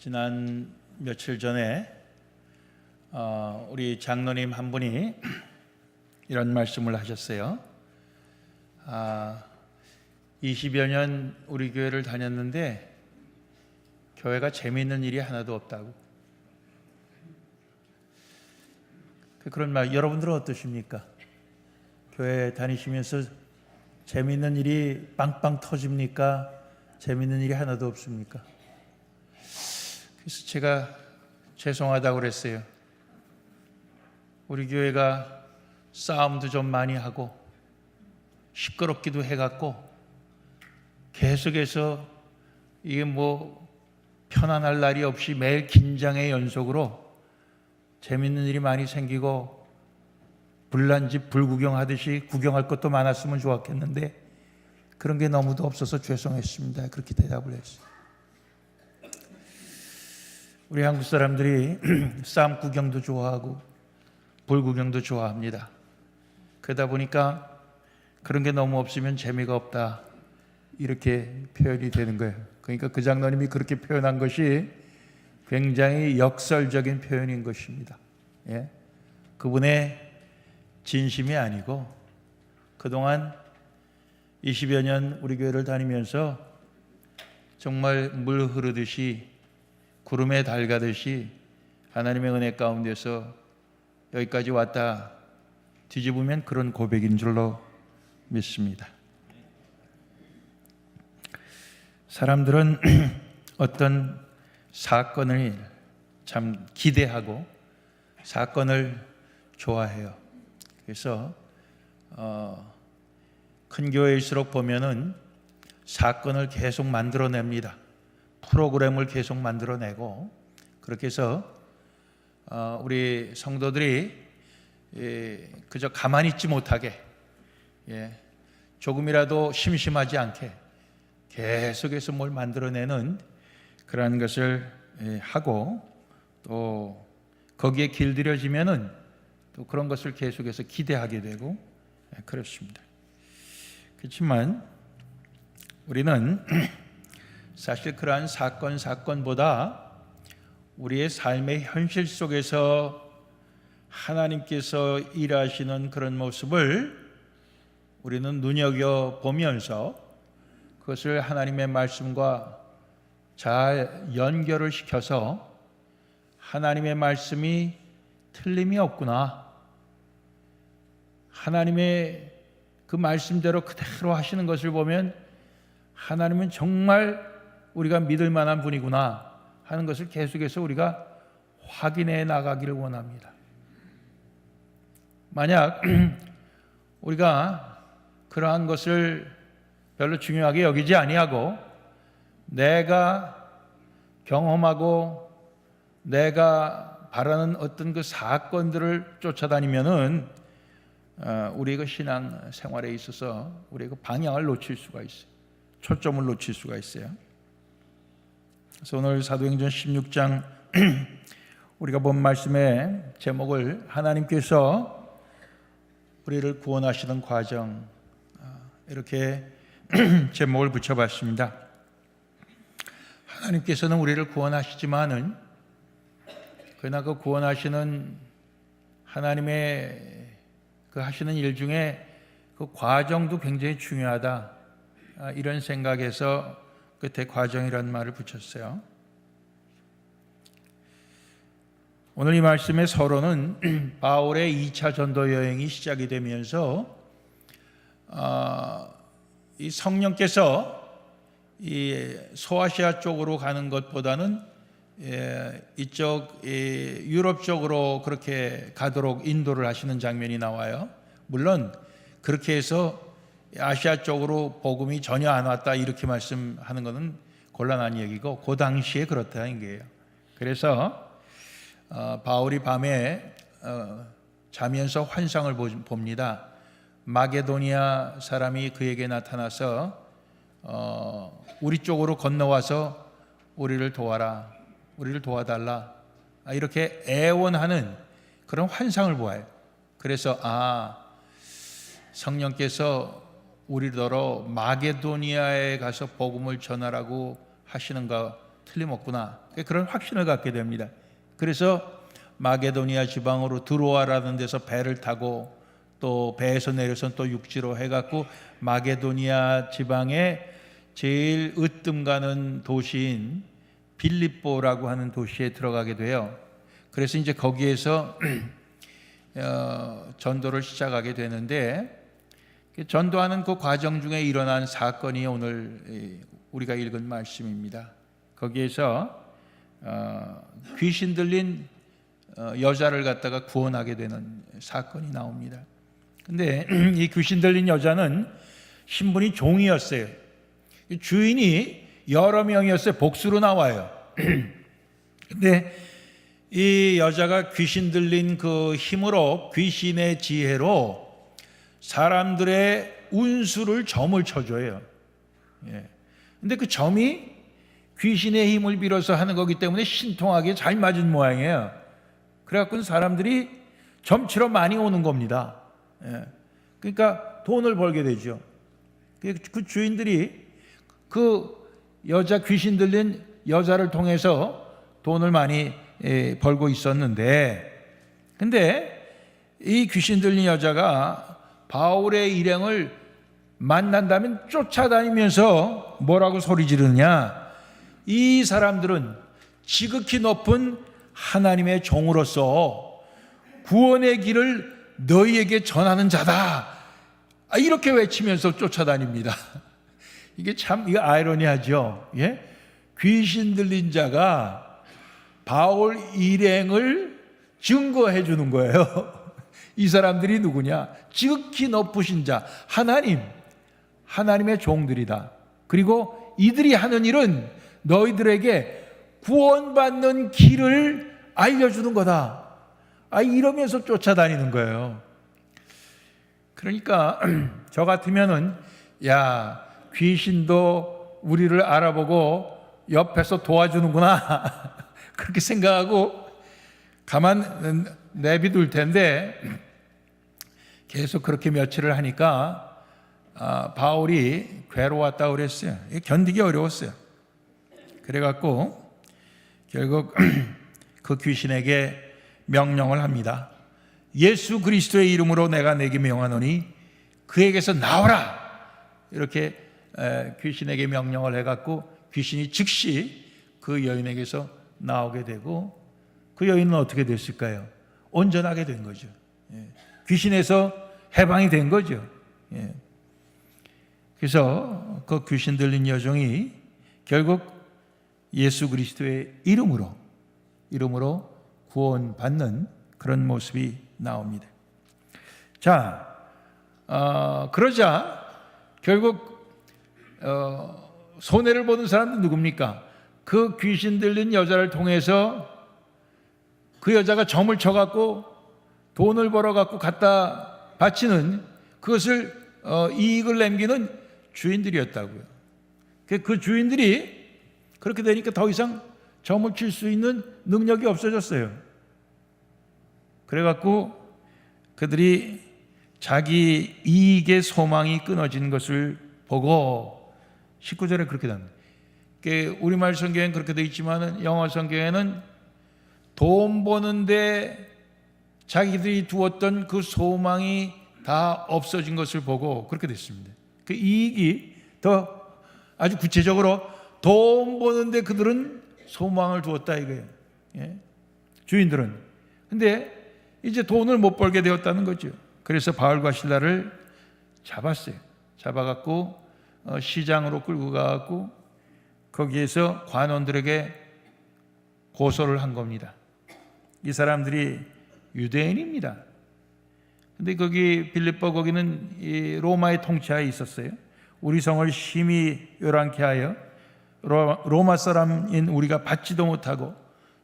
지난 며칠 전에 우리 장로님 한 분이 이런 말씀을 하셨어요. 20여 년 우리 교회를 다녔는데 교회가 재미있는 일이 하나도 없다고. 그런 말, 여러분들은 어떠십니까? 교회 다니시면서 재미있는 일이 빵빵 터집니까? 재미있는 일이 하나도 없습니까? 그래서 제가 죄송하다고 그랬어요. 우리 교회가 싸움도 좀 많이 하고 시끄럽기도 해갖고 계속해서 이게 편안할 날이 없이 매일 긴장의 연속으로 재밌는 일이 많이 생기고 불난집 불구경하듯이 구경할 것도 많았으면 좋았겠는데 그런 게 너무도 없어서 죄송했습니다. 그렇게 대답을 했어요. 우리 한국 사람들이 싸움 구경도 좋아하고 불구경도 좋아합니다. 그러다 보니까 그런 게 너무 없으면 재미가 없다, 이렇게 표현이 되는 거예요. 그러니까 그 장로님이 그렇게 표현한 것이 굉장히 역설적인 표현인 것입니다. 예? 그분의 진심이 아니고 그동안 20여 년 우리 교회를 다니면서 정말 물 흐르듯이 구름에 달 가듯이 하나님의 은혜 가운데서 여기까지 왔다 뒤집으면 그런 고백인 줄로 믿습니다. 사람들은 어떤 사건을 참 기대하고 사건을 좋아해요. 그래서 큰 교회일수록 보면은 사건을 계속 만들어냅니다. 프로그램을 계속 만들어내고 그렇게 해서 우리 성도들이 그저 가만히 있지 못하게, 조금이라도 심심하지 않게 계속해서 뭘 만들어내는 그러한 것을 하고 또 거기에 길들여지면은 또 그런 것을 계속해서 기대하게 되고 그렇습니다. 그렇지만 우리는 사실 그러한 사건보다 우리의 삶의 현실 속에서 하나님께서 일하시는 그런 모습을 우리는 눈여겨보면서 그것을 하나님의 말씀과 잘 연결을 시켜서 하나님의 말씀이 틀림이 없구나, 하나님의 그 말씀대로 그대로 하시는 것을 보면 하나님은 정말 우리가 믿을 만한 분이구나 하는 것을 계속해서 우리가 확인해 나가기를 원합니다. 만약 우리가 그러한 것을 별로 중요하게 여기지 아니하고 내가 경험하고 내가 바라는 어떤 그 사건들을 쫓아다니면은 우리의 그 신앙 생활에 있어서 우리의 그 방향을 놓칠 수가 있어요. 초점을 놓칠 수가 있어요. 그래서 오늘 사도행전 16장 우리가 본 말씀의 제목을 하나님께서 우리를 구원하시는 과정, 이렇게 제목을 붙여봤습니다. 하나님께서는 우리를 구원하시지만은 그러나 그 구원하시는 하나님의 그 하시는 일 중에 그 과정도 굉장히 중요하다, 이런 생각에서 끝에 과정이라는 말을 붙였어요. 오늘 이 말씀의 서론은 바울의 2차 전도 여행이 시작이 되면서 이 성령께서 이 소아시아 쪽으로 가는 것보다는 이쪽 유럽 쪽으로 그렇게 가도록 인도를 하시는 장면이 나와요. 물론 그렇게 해서 아시아 쪽으로 복음이 전혀 안 왔다 이렇게 말씀하는 것은 곤란한 얘기고 그 당시에 그렇다는 거예요. 그래서 바울이 밤에 자면서 환상을 봅니다. 마게도니아 사람이 그에게 나타나서 우리 쪽으로 건너와서 우리를 도와라, 우리를 도와달라, 이렇게 애원하는 그런 환상을 보아요. 그래서 성령께서 우리더러 마게도니아에 가서 복음을 전하라고 하시는가 틀림없구나, 그런 확신을 갖게 됩니다. 그래서 마게도니아 지방으로 드로아라는 데서 배를 타고 또 배에서 내려서 또 육지로 해갖고 마게도니아 지방의 제일 으뜸 가는 도시인 빌립보라고 하는 도시에 들어가게 돼요. 그래서 이제 거기에서 전도를 시작하게 되는데, 전도하는 그 과정 중에 일어난 사건이 오늘 우리가 읽은 말씀입니다. 거기에서 귀신 들린 여자를 갖다가 구원하게 되는 사건이 나옵니다. 근데 이 귀신 들린 여자는 신분이 종이었어요. 주인이 여러 명이었어요. 복수로 나와요. 근데 이 여자가 귀신 들린 그 힘으로, 귀신의 지혜로 사람들의 운수를 점을 쳐줘요. 근데 그 점이 귀신의 힘을 빌어서 하는 거기 때문에 신통하게 잘 맞은 모양이에요. 그래갖고 사람들이 점치러 많이 오는 겁니다. 그러니까 돈을 벌게 되죠. 그 주인들이 그 여자, 귀신 들린 여자를 통해서 돈을 많이 벌고 있었는데, 근데 이 귀신 들린 여자가 바울의 일행을 만난다면 쫓아다니면서 뭐라고 소리 지르느냐, 이 사람들은 지극히 높은 하나님의 종으로서 구원의 길을 너희에게 전하는 자다, 이렇게 외치면서 쫓아다닙니다. 이게 참 아이러니하죠. 귀신 들린 자가 바울 일행을 증거해 주는 거예요. 이 사람들이 누구냐? 지극히 높으신 자, 하나님의 종들이다. 그리고 이들이 하는 일은 너희들에게 구원받는 길을 알려주는 거다. 이러면서 쫓아다니는 거예요. 그러니까 저 같으면은, 야, 귀신도 우리를 알아보고 옆에서 도와주는구나, 그렇게 생각하고 가만 내비둘 텐데, 계속 그렇게 며칠을 하니까 바울이 괴로웠다고 그랬어요. 견디기 어려웠어요. 그래갖고 결국 그 귀신에게 명령을 합니다. 예수 그리스도의 이름으로 내가 내게 명하노니 그에게서 나오라, 이렇게 귀신에게 명령을 해갖고 귀신이 즉시 그 여인에게서 나오게 되고, 그 여인은 어떻게 됐을까요? 온전하게 된 거죠. 귀신에서 해방이 된 거죠. 그래서 그 귀신 들린 여종이 결국 예수 그리스도의 이름으로 구원받는 그런 모습이 나옵니다. 자, 그러자 결국 손해를 보는 사람은 누굽니까? 그 귀신 들린 여자를 통해서 그 여자가 점을 쳐갖고 돈을 벌어갖고 갖다 바치는, 그것을 이익을 남기는 주인들이었다고요. 그 주인들이 그렇게 되니까 더 이상 점을 칠 수 있는 능력이 없어졌어요. 그래갖고 그들이 자기 이익의 소망이 끊어진 것을 보고 19절에 그렇게 됩니다. 우리말 성경에는 그렇게 되어 있지만 영어 성경에는 돈 버는데 자기들이 두었던 그 소망이 다 없어진 것을 보고 그렇게 됐습니다. 그 이익이 더 아주 구체적으로 돈 버는데 그들은 소망을 두었다 이거예요. 주인들은. 근데 이제 돈을 못 벌게 되었다는 거죠. 그래서 바울과 실라를 잡았어요. 잡아갖고 시장으로 끌고 가갖고 거기에서 관원들에게 고소를 한 겁니다. 이 사람들이 유대인입니다. 근데 거기 빌립보, 거기는 이 로마의 통치하에 있었어요. 우리 성을 심히 요란케 하여 로마 사람인 우리가 받지도 못하고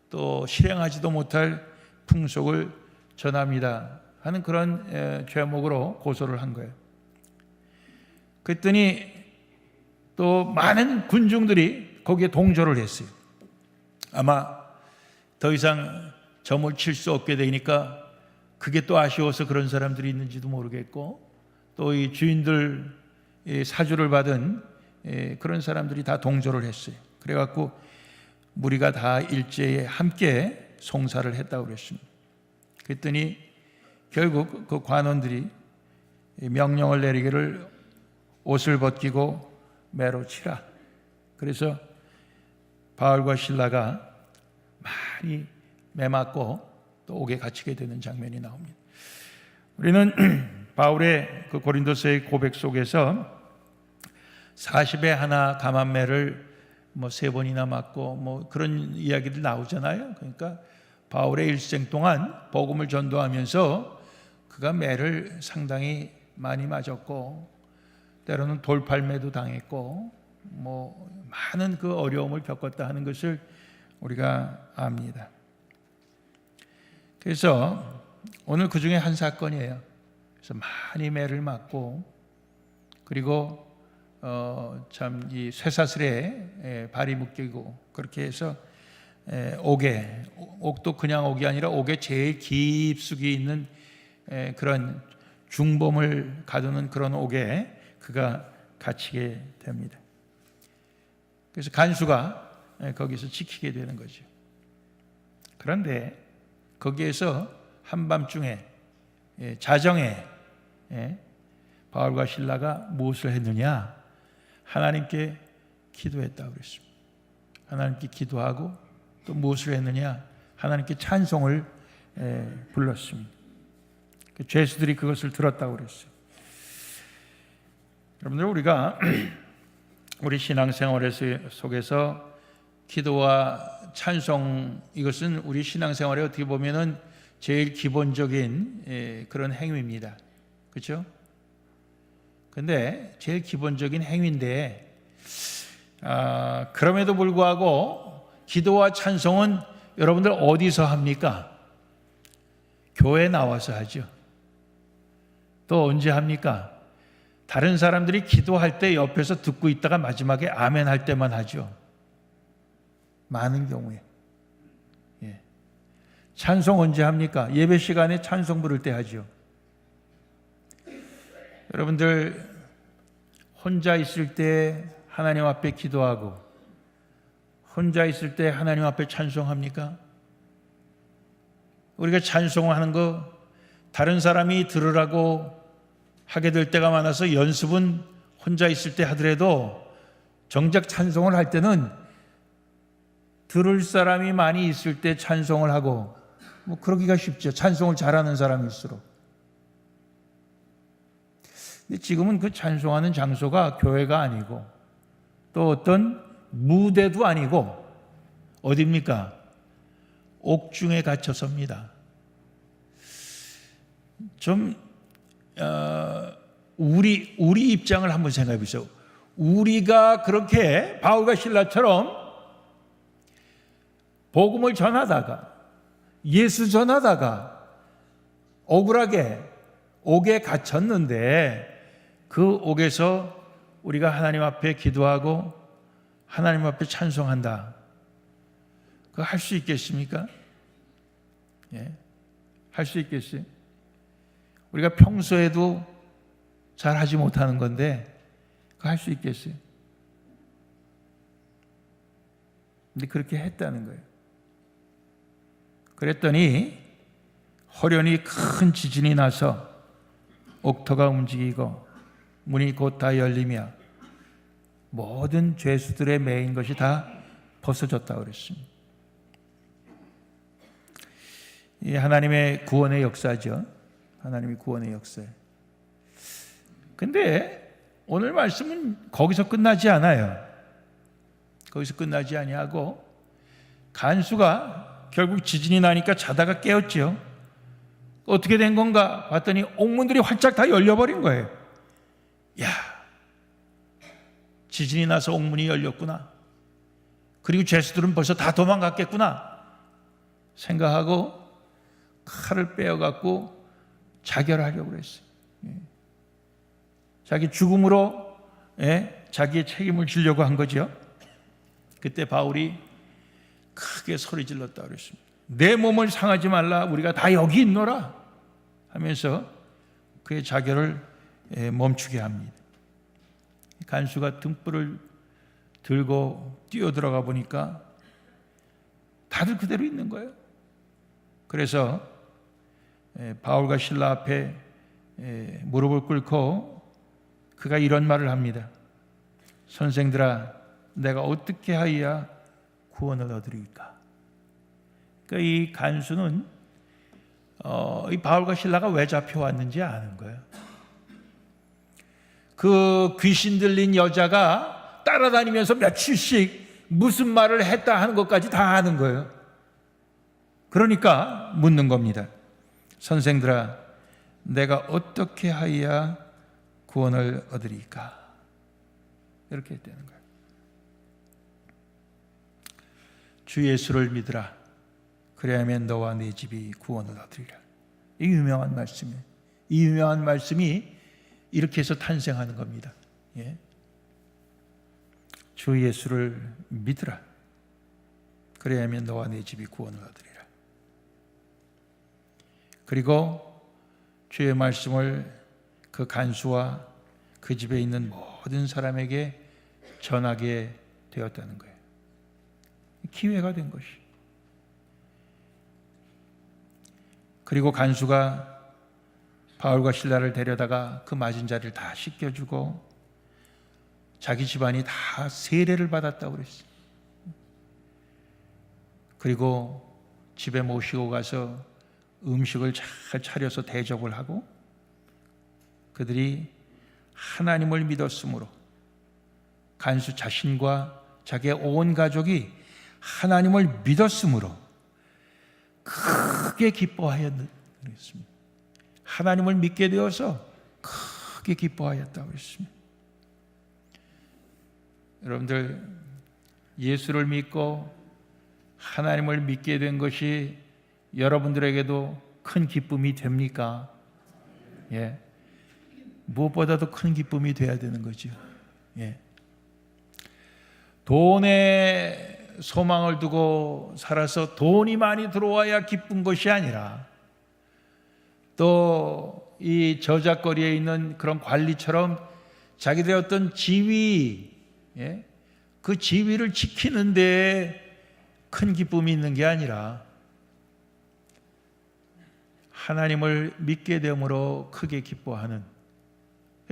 또 실행하지도 못할 풍속을 전합니다 하는 그런 죄목으로 고소를 한 거예요. 그랬더니 또 많은 군중들이 거기에 동조를 했어요. 아마 더 이상 점을 칠 수 없게 되니까 그게 또 아쉬워서 그런 사람들이 있는지도 모르겠고, 또 이 주인들 사주를 받은 그런 사람들이 다 동조를 했어요. 그래갖고 무리가 다 일제에 함께 송사를 했다고 그랬습니다. 그랬더니 결국 그 관원들이 명령을 내리기를 옷을 벗기고 매로 치라. 그래서 바울과 실라가 많이 매맞고 또 옥에 갇히게 되는 장면이 나옵니다. 우리는 바울의 그 고린도서의 고백 속에서 40에 하나 감한매를 3번이나 맞고 그런 이야기들 나오잖아요. 그러니까 바울의 일생 동안 복음을 전도하면서 그가 매를 상당히 많이 맞았고 때로는 돌팔매도 당했고 많은 그 어려움을 겪었다 하는 것을 우리가 압니다. 그래서 오늘 그 중에 한 사건이에요. 그래서 많이 매를 맞고 그리고 참 이 쇠사슬에 발이 묶이고 그렇게 해서 옥도 그냥 옥이 아니라 옥에 제일 깊숙이 있는 그런 중범을 가두는 그런 옥에 그가 갇히게 됩니다. 그래서 간수가 거기서 지키게 되는 거죠. 그런데 거기에서 한밤중에 자정에 바울과 실라가 무엇을 했느냐? 하나님께 기도했다고 그랬습니다. 하나님께 기도하고 또 무엇을 했느냐? 하나님께 찬송을 불렀습니다. 죄수들이 그것을 들었다고 그랬어요. 여러분들, 우리가 우리 신앙생활 속에서 기도와 찬송, 이것은 우리 신앙생활에 어떻게 보면은 제일 기본적인 그런 행위입니다. 그렇죠? 근데 제일 기본적인 행위인데 그럼에도 불구하고 기도와 찬송은 여러분들 어디서 합니까? 교회 나와서 하죠. 또 언제 합니까? 다른 사람들이 기도할 때 옆에서 듣고 있다가 마지막에 아멘 할 때만 하죠. 많은 경우에. 찬송 언제 합니까? 예배 시간에 찬송 부를 때 하죠. 여러분들 혼자 있을 때 하나님 앞에 기도하고 혼자 있을 때 하나님 앞에 찬송합니까? 우리가 찬송하는 거 다른 사람이 들으라고 하게 될 때가 많아서 연습은 혼자 있을 때 하더라도 정작 찬송을 할 때는 들을 사람이 많이 있을 때 찬송을 하고 그러기가 쉽죠. 찬송을 잘하는 사람일수록. 근데 지금은 그 찬송하는 장소가 교회가 아니고 또 어떤 무대도 아니고 어디입니까? 옥중에 갇혀섭니다. 좀 우리 입장을 한번 생각해 보세요. 우리가 그렇게 바울과 실라처럼 복음을 전하다가 예수 전하다가 억울하게 옥에 갇혔는데 그 옥에서 우리가 하나님 앞에 기도하고 하나님 앞에 찬송한다. 그거 할 수 있겠습니까? 할 수 있겠어요? 우리가 평소에도 잘 하지 못하는 건데 그거 할 수 있겠어요? 근데 그렇게 했다는 거예요. 그랬더니 호련히 큰 지진이 나서 옥토가 움직이고 문이 곧 다 열리며 모든 죄수들의 매인 것이 다 벗어졌다고 그랬습니다. 이 하나님의 구원의 역사죠. 하나님의 구원의 역사예요. 근데 오늘 말씀은 거기서 끝나지 않아요. 거기서 끝나지 아니하고 간수가 결국 지진이 나니까 자다가 깨었죠. 어떻게 된 건가 봤더니 옥문들이 활짝 다 열려버린 거예요. 야, 지진이 나서 옥문이 열렸구나. 그리고 죄수들은 벌써 다 도망갔겠구나 생각하고 칼을 빼어갖고 자결하려고 그랬어요. 자기 죽음으로 자기의 책임을 지려고 한 거죠. 그때 바울이 크게 소리 질렀다고 그랬습니다. 내 몸을 상하지 말라. 우리가 다 여기 있노라 하면서 그의 자결을 멈추게 합니다. 간수가 등불을 들고 뛰어들어가 보니까 다들 그대로 있는 거예요. 그래서 바울과 실라 앞에 무릎을 꿇고 그가 이런 말을 합니다. 선생들아, 내가 어떻게 하여야 구원을 얻으리까? 그러니까 이 간수는 이 바울과 실라가 왜 잡혀왔는지 아는 거예요. 그 귀신 들린 여자가 따라다니면서 며칠씩 무슨 말을 했다 하는 것까지 다 아는 거예요. 그러니까 묻는 겁니다. 선생들아, 내가 어떻게 하여야 구원을 얻으리까? 이렇게 했다는 거예요. 주 예수를 믿으라. 그래야만 너와 네 집이 구원을 얻으리라. 이 유명한 말씀이에요. 이 유명한 말씀이 이렇게 해서 탄생하는 겁니다. 예. 주 예수를 믿으라. 그래야만 너와 네 집이 구원을 얻으리라. 그리고 주의 말씀을 그 간수와 그 집에 있는 모든 사람에게 전하게 되었다는 거예요. 기회가 된 것이. 그리고 간수가 바울과 실라를 데려다가 그 맞은 자리를 다 씻겨주고 자기 집안이 다 세례를 받았다고 그랬어요. 그리고 집에 모시고 가서 음식을 잘 차려서 대접을 하고 그들이 하나님을 믿었으므로 간수 자신과 자기의 온 가족이 하나님을 믿었으므로 크게 기뻐하였습니다. 하나님을 믿게 되어서 크게 기뻐하였다고 했습니다. 여러분들, 예수를 믿고 하나님을 믿게 된 것이 여러분들에게도 큰 기쁨이 됩니까? 예. 무엇보다도 큰 기쁨이 돼야 되는 거죠. 예. 돈에 소망을 두고 살아서 돈이 많이 들어와야 기쁜 것이 아니라 또 이 저작거리에 있는 그런 관리처럼 자기들의 어떤 지위, 예? 그 지위를 지키는 데 큰 기쁨이 있는 게 아니라 하나님을 믿게 됨으로 크게 기뻐하는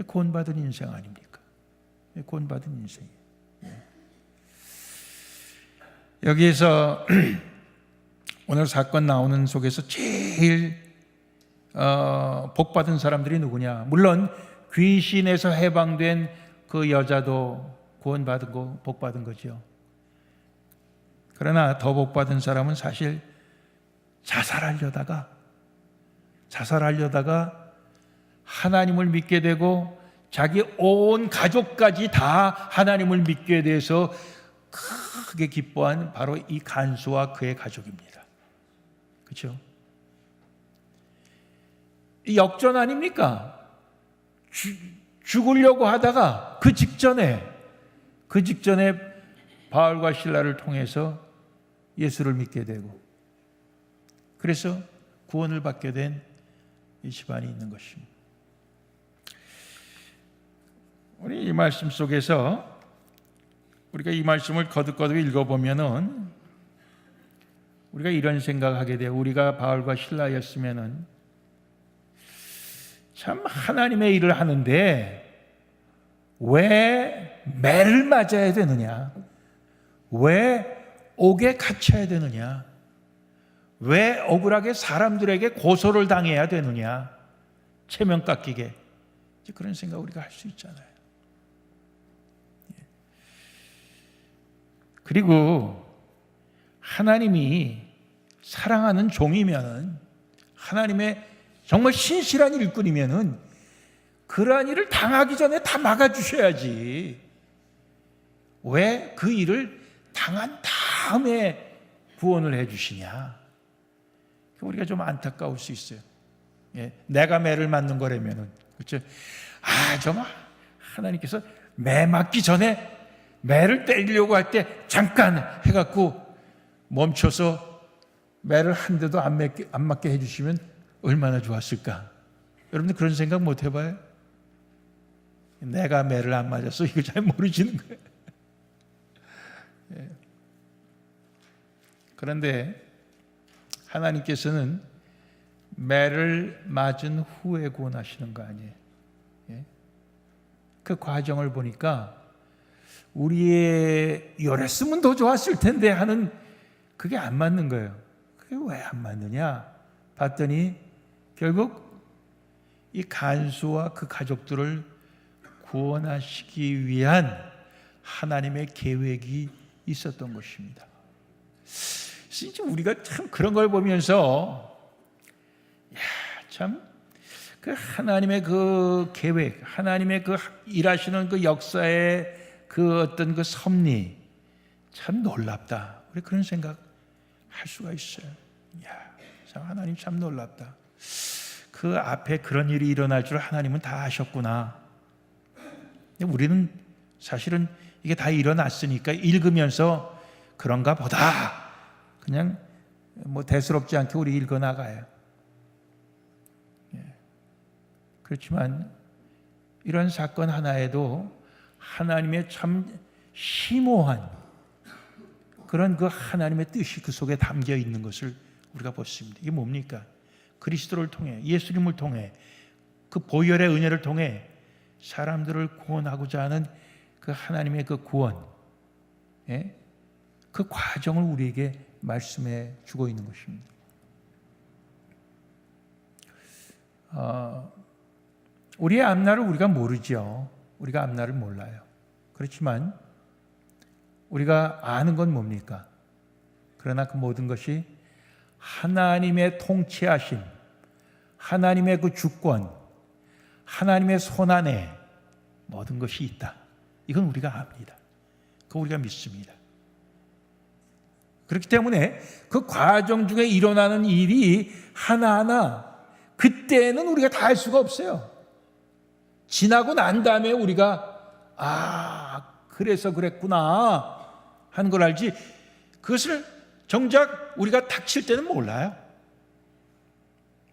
구원받은 인생 아닙니까? 구원받은 인생이에요. 여기에서 오늘 사건 나오는 속에서 제일 복받은 사람들이 누구냐? 물론 귀신에서 해방된 그 여자도 구원받은 거, 복받은 거죠. 그러나 더 복받은 사람은 사실 자살하려다가 하나님을 믿게 되고 자기 온 가족까지 다 하나님을 믿게 돼서 크게 기뻐한 바로 이 간수와 그의 가족입니다. 그렇죠? 이 역전 아닙니까? 죽으려고 하다가 그 직전에 바울과 실라를 통해서 예수를 믿게 되고 그래서 구원을 받게 된 이 집안이 있는 것입니다. 우리 이 말씀 속에서 우리가 이 말씀을 거듭거듭 읽어보면은 우리가 이런 생각하게 돼요. 우리가 바울과 실라였으면은 참 하나님의 일을 하는데 왜 매를 맞아야 되느냐? 왜 옥에 갇혀야 되느냐? 왜 억울하게 사람들에게 고소를 당해야 되느냐? 체면 깎이게. 그런 생각 우리가 할 수 있잖아요. 그리고 하나님이 사랑하는 종이면은 하나님의 정말 신실한 일꾼이면은 그러한 일을 당하기 전에 다 막아주셔야지. 왜 그 일을 당한 다음에 구원을 해주시냐? 우리가 좀 안타까울 수 있어요. 예, 내가 매를 맞는 거라면은 그렇죠? 정말 하나님께서 매 맞기 전에 매를 때리려고 할 때 잠깐 해갖고 멈춰서 매를 한 대도 안 맞게 해주시면 얼마나 좋았을까? 여러분들 그런 생각 못 해봐요? 내가 매를 안 맞았어 이거 잘 모르시는 거예요. 예. 그런데 하나님께서는 매를 맞은 후에 구원하시는 거 아니에요. 예? 그 과정을 보니까 우리의 열했으면 더 좋았을 텐데 하는 그게 안 맞는 거예요. 그게 왜 안 맞느냐 봤더니 결국 이 간수와 그 가족들을 구원하시기 위한 하나님의 계획이 있었던 것입니다. 진짜 우리가 참 그런 걸 보면서 참 그 하나님의 그 계획, 하나님의 그 일하시는 그 역사의 그 어떤 그 섭리 참 놀랍다. 우리 그런 생각 할 수가 있어요. 참 하나님 참 놀랍다. 그 앞에 그런 일이 일어날 줄 하나님은 다 아셨구나. 우리는 사실은 이게 다 일어났으니까 읽으면서 그런가 보다 그냥 뭐 대수롭지 않게 우리 읽어 나가요. 그렇지만 이런 사건 하나에도 하나님의 참 심오한 그런 그 하나님의 뜻이 그 속에 담겨 있는 것을 우리가 보습니다. 이게 뭡니까? 그리스도를 통해, 예수님을 통해, 그 보혈의 은혜를 통해 사람들을 구원하고자 하는 그 하나님의 그 구원, 그 과정을 우리에게 말씀해 주고 있는 것입니다. 우리의 앞날을 우리가 모르죠. 우리가 앞날을 몰라요. 그렇지만 우리가 아는 건 뭡니까? 그러나 그 모든 것이 하나님의 통치하심, 하나님의 그 주권, 하나님의 손안에 모든 것이 있다. 이건 우리가 압니다. 그거 우리가 믿습니다. 그렇기 때문에 그 과정 중에 일어나는 일이 하나하나 그때는 우리가 다 알 수가 없어요. 지나고 난 다음에 우리가 그래서 그랬구나 하는 걸 알지, 그것을 정작 우리가 닥칠 때는 몰라요.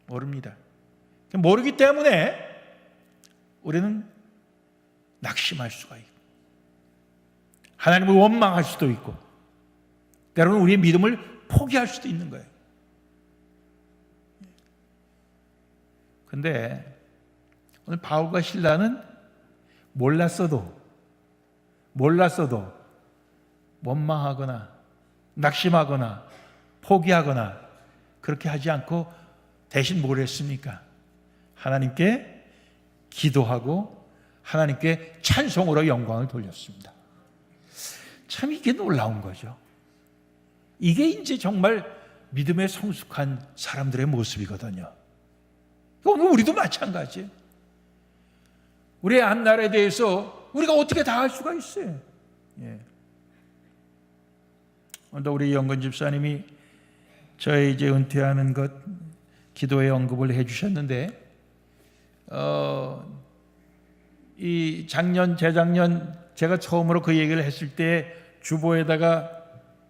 모릅니다. 모르기 때문에 우리는 낙심할 수가 있고 하나님을 원망할 수도 있고 때로는 우리의 믿음을 포기할 수도 있는 거예요. 그런데 오늘 바울과 실라는 몰랐어도 원망하거나 낙심하거나 포기하거나 그렇게 하지 않고 대신 뭘 했습니까? 하나님께 기도하고 하나님께 찬송으로 영광을 돌렸습니다. 참 이게 놀라운 거죠. 이게 이제 정말 믿음에 성숙한 사람들의 모습이거든요. 오늘 우리도 마찬가지예요. 우리의 앞날에 대해서 우리가 어떻게 다 알 수가 있어요. 오늘도 우리 영건 집사님이 저의 이제 은퇴하는 것 기도에 언급을 해주셨는데, 이 재작년 제가 처음으로 그 얘기를 했을 때 주보에다가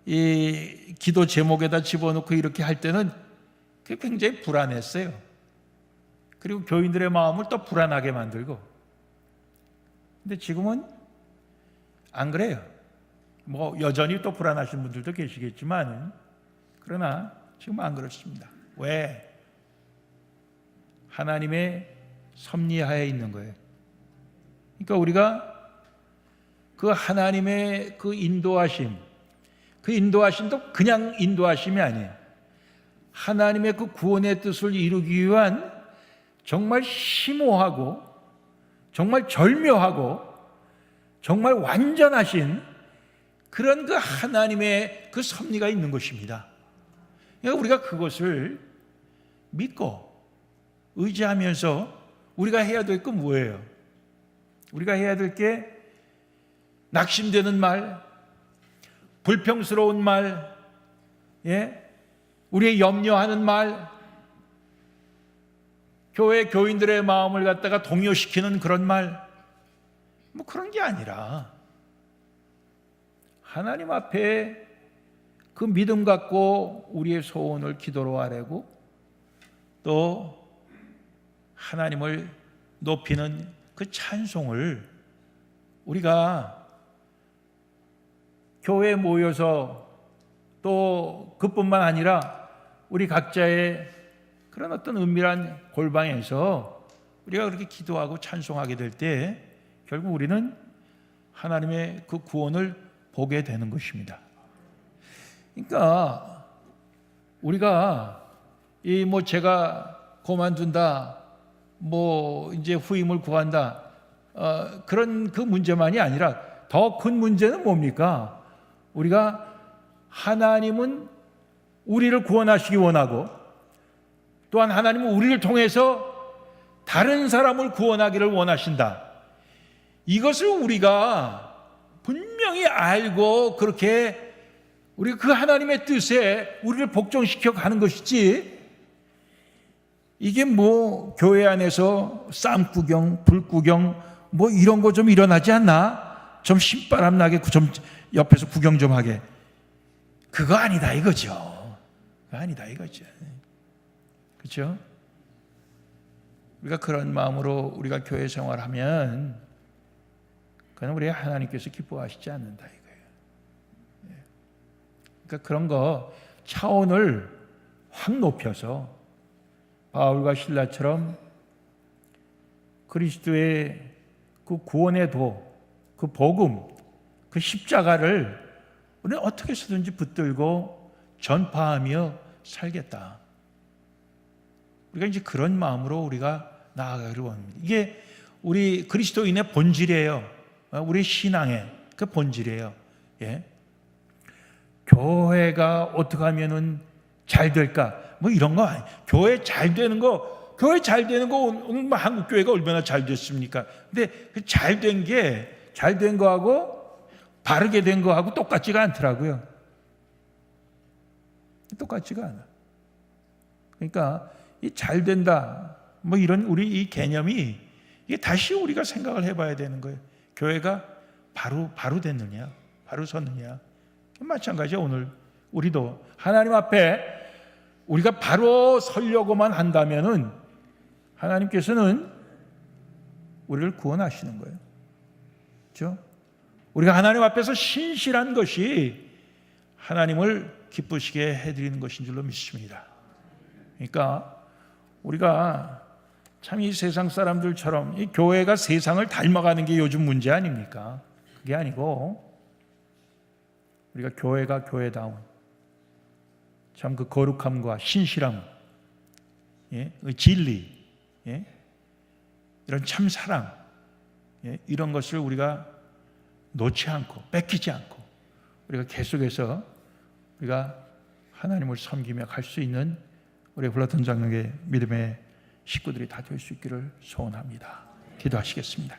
이 기도 제목에다 집어넣고 이렇게 할 때는 그게 굉장히 불안했어요. 그리고 교인들의 마음을 또 불안하게 만들고. 근데 지금은 안 그래요. 뭐 여전히 또 불안하신 분들도 계시겠지만, 그러나 지금 안 그렇습니다. 왜? 하나님의 섭리하에 있는 거예요. 그러니까 우리가 그 하나님의 그 인도하심도 그냥 인도하심이 아니에요. 하나님의 그 구원의 뜻을 이루기 위한 정말 심오하고 정말 절묘하고 정말 완전하신 그런 그 하나님의 그 섭리가 있는 것입니다. 그러니까 우리가 그것을 믿고 의지하면서 우리가 해야 될 건 뭐예요? 우리가 해야 될 게 낙심되는 말, 불평스러운 말, 우리의 염려하는 말, 교회 교인들의 마음을 갖다가 동요시키는 그런 말, 뭐 그런 게 아니라 하나님 앞에 그 믿음 갖고 우리의 소원을 기도로 아뢰고 또 하나님을 높이는 그 찬송을 우리가 교회에 모여서 또 그뿐만 아니라 우리 각자의 그런 어떤 은밀한 골방에서 우리가 그렇게 기도하고 찬송하게 될 때 결국 우리는 하나님의 그 구원을 보게 되는 것입니다. 그러니까 우리가 제가 그만둔다, 이제 후임을 구한다, 그런 그 문제만이 아니라 더 큰 문제는 뭡니까? 우리가 하나님은 우리를 구원하시기 원하고 또한 하나님은 우리를 통해서 다른 사람을 구원하기를 원하신다. 이것을 우리가 분명히 알고 그렇게 우리가 그 하나님의 뜻에 우리를 복종시켜 가는 것이지, 이게 교회 안에서 쌈 구경, 불 구경 이런 거 좀 일어나지 않나? 좀 신바람 나게 좀 옆에서 구경 좀 하게. 그거 아니다 이거죠. 그거 아니다 이거죠. 그렇죠? 우리가 그런 마음으로 우리가 교회 생활하면 그건 우리 하나님께서 기뻐하시지 않는다 이거예요. 그러니까 그런 거 차원을 확 높여서 바울과 실라처럼 그리스도의 그 구원의 도, 그 복음, 그 십자가를 우리는 어떻게 해서든지 붙들고 전파하며 살겠다. 우리가 이제 그런 마음으로 우리가 나아가기를 원합니다. 이게 우리 그리스도인의 본질이에요. 우리 신앙의 그 본질이에요. 예? 교회가 어떻게 하면은 잘 될까? 이런 거 아니에요. 교회 잘 되는 거 오늘 한국 교회가 얼마나 잘 됐습니까? 근데 잘 된 거하고 바르게 된 거하고 똑같지가 않더라고요. 똑같지가 않아. 그러니까 이 잘 된다, 이런 우리 이 개념이 이게 다시 우리가 생각을 해봐야 되는 거예요. 교회가 바로 됐느냐, 바로 섰느냐. 마찬가지야. 오늘 우리도 하나님 앞에 우리가 바로 서려고만 한다면은 하나님께서는 우리를 구원하시는 거예요. 그렇죠? 우리가 하나님 앞에서 신실한 것이 하나님을 기쁘시게 해드리는 것인 줄로 믿습니다. 그러니까 우리가 참 이 세상 사람들처럼 이 교회가 세상을 닮아가는 게 요즘 문제 아닙니까? 그게 아니고 우리가 교회가 교회다운 참 그 거룩함과 신실함, 그 진리, 이런 참 사랑, 이런 것을 우리가 놓지 않고 뺏기지 않고 우리가 계속해서 우리가 하나님을 섬기며 갈 수 있는 우리 불렀던 장로의 믿음의 식구들이 다 될 수 있기를 소원합니다. 기도하시겠습니다.